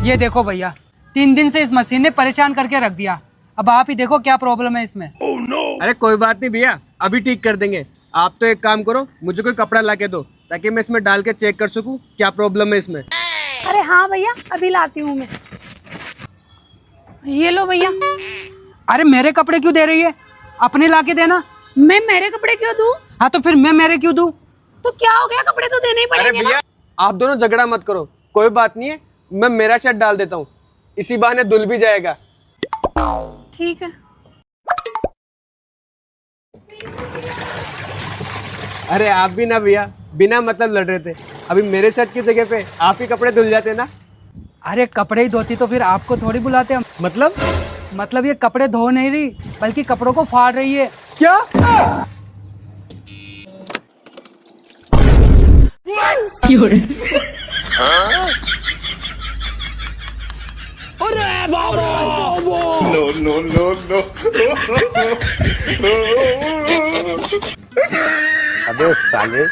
ये देखो भैया, 3 दिन से इस मशीन ने परेशान करके रख दिया। अब आप ही देखो क्या प्रॉब्लम है इसमें। अरे कोई बात नहीं भैया, अभी ठीक कर देंगे। आप तो एक काम करो, मुझे कोई कपड़ा ला के दो ताकि मैं इसमें डाल के चेक कर सकूं क्या प्रॉब्लम है इसमें। अरे हाँ भैया, अभी लाती हूँ मैं। ये लो भैया। अरे मेरे कपड़े क्यों दे रही है? अपने ला के देना। मैं मेरे कपड़े क्यों दूँ? हाँ तो फिर मैं मेरे क्यों दूँ? तो क्या हो गया, कपड़े तो देने ही अरे पड़ेंगे ना। भैया आप दोनों झगड़ा मत करो, कोई बात नहीं है, मैं मेरा शर्ट डाल देता हूँ, इसी बहाने धुल भी जाएगा। ठीक है। अरे आप भी ना भैया बिना मतलब लड़ रहे थे, अभी मेरे शर्ट की जगह पे आप ही कपड़े धुल जाते ना। अरे कपड़े ही धोती तो फिर आपको थोड़ी बुलाते हम। मतलब ये कपड़े धो नहीं रही बल्कि कपड़ों को फाड़ रही है। क्या? अबे साले